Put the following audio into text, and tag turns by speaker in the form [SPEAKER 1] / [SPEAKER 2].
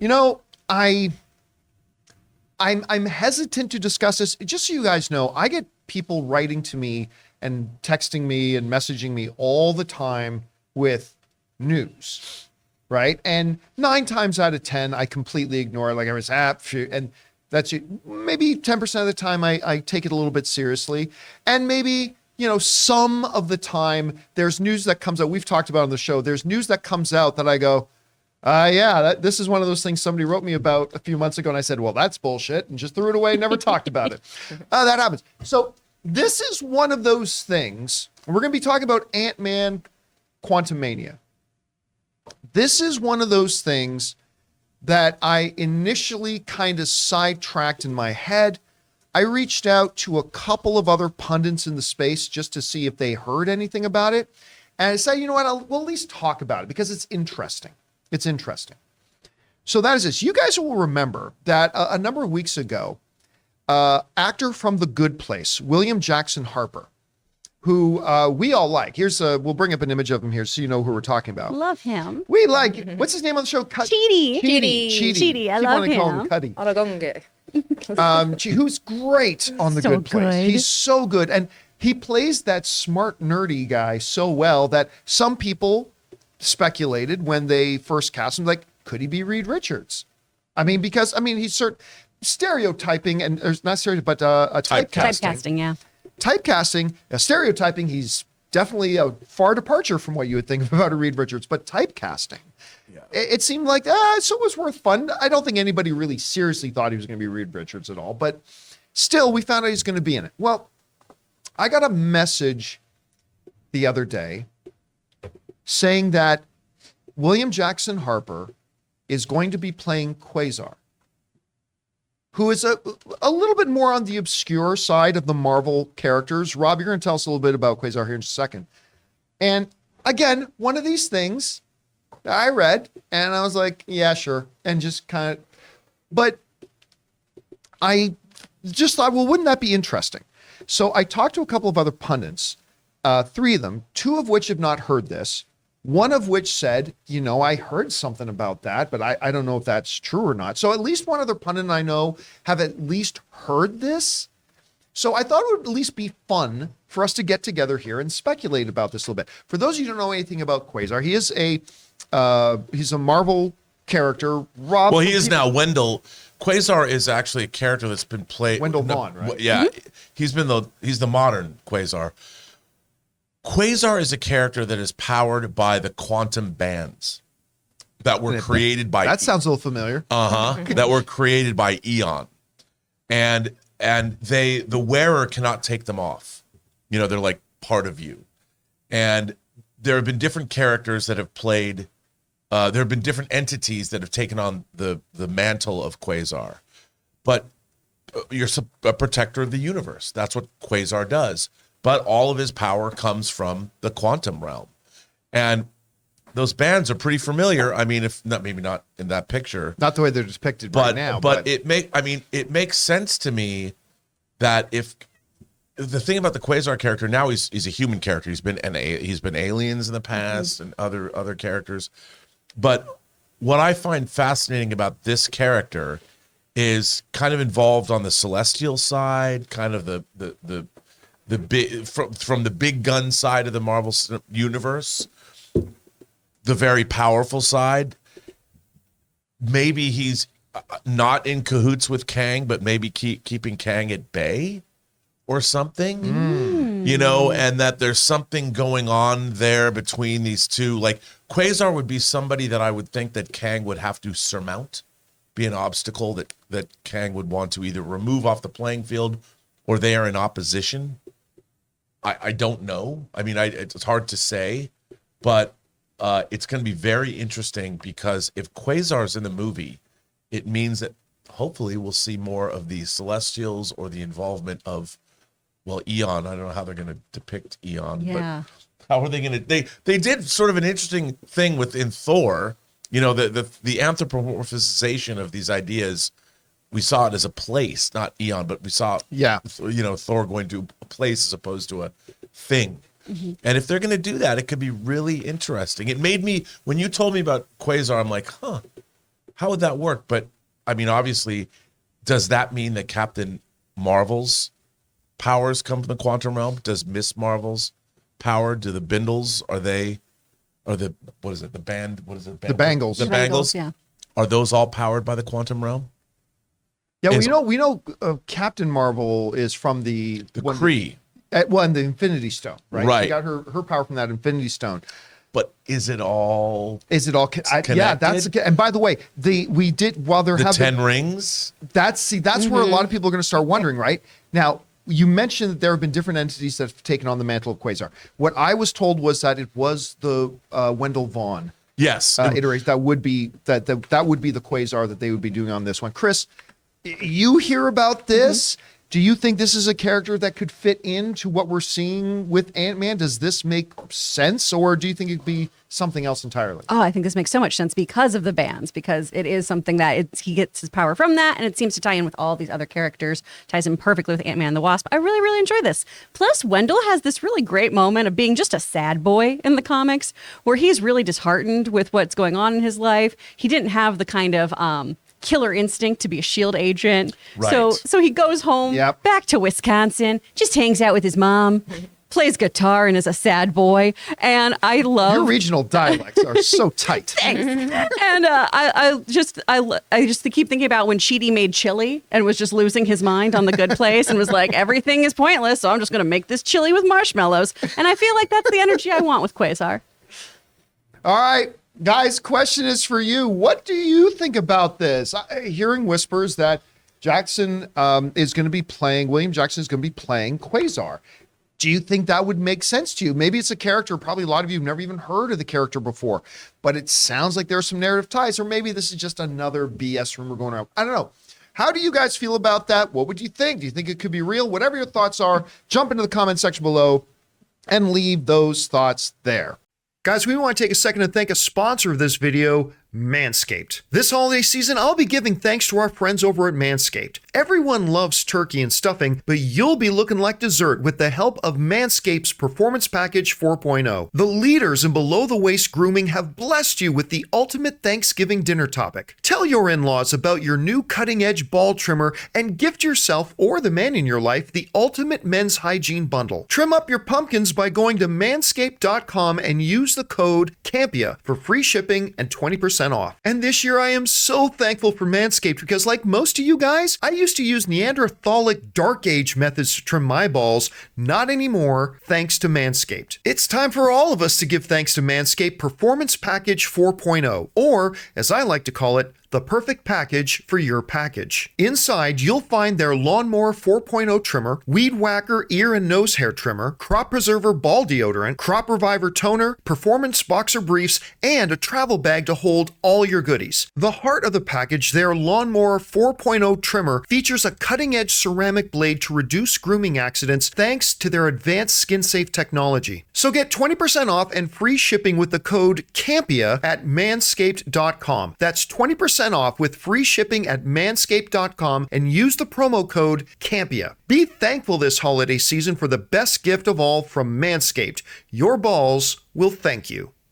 [SPEAKER 1] You know, I'm hesitant to discuss this. Just so you guys know, I get people writing to me and texting me and messaging me all the time with news, right? And 9 times out of 10, I completely ignore it. Like I was and that's it. Maybe 10% of the time I take it a little bit seriously. And maybe, some of the time there's news that comes out. We've talked about on the show. There's news that comes out that I go, this is one of those things somebody wrote me about a few months ago. And I said, well, that's bullshit, and just threw it away and never talked about it. That happens. So this is one of those things. We're going to be talking about Ant-Man Quantumania. This is one of those things that I initially kind of sidetracked in my head. I reached out to a couple of other pundits in the space just to see if they heard anything about it. And I said, you know what, we'll at least talk about it because it's interesting. It's interesting. So that is this. You guys will remember that a number of weeks ago, actor from The Good Place, William Jackson Harper, who we all like. We'll bring up an image of him here so you know who we're talking about.
[SPEAKER 2] Love him.
[SPEAKER 1] We like, what's his name on the show?
[SPEAKER 2] Chidi. I love him.
[SPEAKER 1] Call him Cuddy. Who's great on The Good Place. He's so good. And he plays that smart, nerdy guy so well that some people speculated when they first cast him, like, could he be Reed Richards? Because he's stereotyping, and there's not stereotyping, but typecasting.
[SPEAKER 2] Typecasting, yeah.
[SPEAKER 1] Typecasting, stereotyping, he's definitely a far departure from what you would think about a Reed Richards, but typecasting. Yeah. It seemed like, so it was worth fun. I don't think anybody really seriously thought he was going to be Reed Richards at all, but still, we found out he's going to be in it. Well, I got a message the other day saying that William Jackson Harper is going to be playing Quasar, who is a little bit more on the obscure side of the Marvel characters. Rob, you're going to tell us a little bit about Quasar here in just a second. And again, one of these things that I read, and I was like, yeah, sure. And just kind of, but I just thought, well, wouldn't that be interesting? So I talked to a couple of other pundits, 3 of them, 2 of which have not heard this. One of which said, I heard something about that, but I don't know if that's true or not. So at least one other pundit I know have at least heard this. So I thought it would at least be fun for us to get together here and speculate about this a little bit. For those of you who don't know anything about Quasar, he is he's a Marvel character. Rob,
[SPEAKER 3] well, he is now Wendell. Quasar is actually a character that's been played.
[SPEAKER 1] Wendell Vaughn, right?
[SPEAKER 3] Yeah, he's the modern Quasar. Quasar is a character that is powered by the quantum bands that were created by.
[SPEAKER 1] That sounds a little familiar.
[SPEAKER 3] That were created by Eon, and the wearer cannot take them off. They're like part of you. And there have been different characters that have played. There have been different entities that have taken on the mantle of Quasar, but you're a protector of the universe. That's what Quasar does. But all of his power comes from the quantum realm. And those bands are pretty familiar. If not, maybe not in that picture.
[SPEAKER 1] Not the way they're depicted right now.
[SPEAKER 3] But it makes sense to me that if the thing about the Quasar character now, he's a human character. He's been aliens in the past and other characters. But what I find fascinating about this character is kind of involved on the celestial side, kind of the big from the big gun side of the Marvel universe, the very powerful side. Maybe he's not in cahoots with Kang, but maybe keeping Kang at bay or something, and that there's something going on there between these two. Like Quasar would be somebody that I would think that Kang would have to surmount, be an obstacle that Kang would want to either remove off the playing field or they are in opposition. I don't know. It's hard to say, but it's going to be very interesting because if Quasar's in the movie, it means that hopefully we'll see more of the Celestials or the involvement of, Eon. I don't know how they're going to depict Eon, but how are they going to? They did sort of an interesting thing within Thor. The anthropomorphization of these ideas. We saw it as a place, not Eon, but we saw, Thor going to a place as opposed to a thing. Mm-hmm. And if they're going to do that, it could be really interesting. It made me, when you told me about Quasar, I'm like, How would that work? But I mean, obviously, does that mean that Captain Marvel's powers come from the quantum realm? Does Miss Marvel's power, do the Bindles, what is it? The Bangles. The Bangles,
[SPEAKER 2] yeah.
[SPEAKER 3] Are those all powered by the quantum realm?
[SPEAKER 1] Yeah, we know Captain Marvel is from the
[SPEAKER 3] Kree.
[SPEAKER 1] And the Infinity Stone, right?
[SPEAKER 3] Right.
[SPEAKER 1] She got her power from that Infinity Stone.
[SPEAKER 3] But is it all
[SPEAKER 1] connected? Yeah, and by the way, while they're having
[SPEAKER 3] 10 rings.
[SPEAKER 1] That's where a lot of people are going to start wondering, right? Now, you mentioned that there have been different entities that have taken on the mantle of Quasar. What I was told was that it was the Wendell Vaughn.
[SPEAKER 3] Yes,
[SPEAKER 1] iteration that would be that would be the Quasar that they would be doing on this one. Chris, you hear about this? Do you think this is a character that could fit into what we're seeing with Ant-Man? Does this make sense, or do you think it'd be something else entirely?
[SPEAKER 2] Oh, I think this makes so much sense because of the bands, because it is something that he gets his power from that, and it seems to tie in with all these other characters, ties in perfectly with Ant-Man and the Wasp. I really, really enjoy this. Plus, Wendell has this really great moment of being just a sad boy in the comics, where he's really disheartened with what's going on in his life. He didn't have the kind of killer instinct to be a SHIELD agent.
[SPEAKER 3] Right.
[SPEAKER 2] So he goes home back to Wisconsin, just hangs out with his mom, plays guitar, and is a sad boy. And I love
[SPEAKER 1] your regional dialects are so tight.
[SPEAKER 2] Thanks. And I just keep thinking about when Chidi made chili and was just losing his mind on The Good Place and was like, everything is pointless, so I'm just going to make this chili with marshmallows. And I feel like that's the energy I want with Quasar.
[SPEAKER 1] All right. Guys, question is for you. What do you think about this? Hearing whispers that William Jackson is going to be playing Quasar. Do you think that would make sense to you? Maybe it's a character, probably a lot of you have never even heard of the character before, but it sounds like there's some narrative ties, or maybe this is just another BS rumor going on. I don't know. How do you guys feel about that? What would you think? Do you think it could be real? Whatever your thoughts are, jump into the comment section below and leave those thoughts there. Guys, we want to take a second to thank a sponsor of this video, Manscaped. This holiday season, I'll be giving thanks to our friends over at Manscaped. Everyone loves turkey and stuffing, but you'll be looking like dessert with the help of Manscaped's Performance Package 4.0. The leaders in below-the-waist grooming have blessed you with the ultimate Thanksgiving dinner topic. Tell your in-laws about your new cutting-edge ball trimmer and gift yourself or the man in your life the ultimate men's hygiene bundle. Trim up your pumpkins by going to manscaped.com and use the code CAMPEA for free shipping and 20% off. And this year I am so thankful for Manscaped because, like most of you guys, I used to use Neanderthalic Dark Age methods to trim my balls. Not anymore, thanks to Manscaped. It's time for all of us to give thanks to Manscaped Performance Package 4.0, or as I like to call it, the perfect package for your package. Inside, you'll find their Lawnmower 4.0 trimmer, Weed Whacker ear and nose hair trimmer, Crop Preserver ball deodorant, Crop Reviver toner, Performance boxer briefs, and a travel bag to hold all your goodies. The heart of the package, their Lawnmower 4.0 trimmer, features a cutting-edge ceramic blade to reduce grooming accidents thanks to their advanced skin-safe technology. So get 20% off and free shipping with the code CAMPEA at manscaped.com. That's 20% off with free shipping at manscaped.com and use the promo code CAMPEA. Be thankful this holiday season for the best gift of all from Manscaped. Your balls will thank you.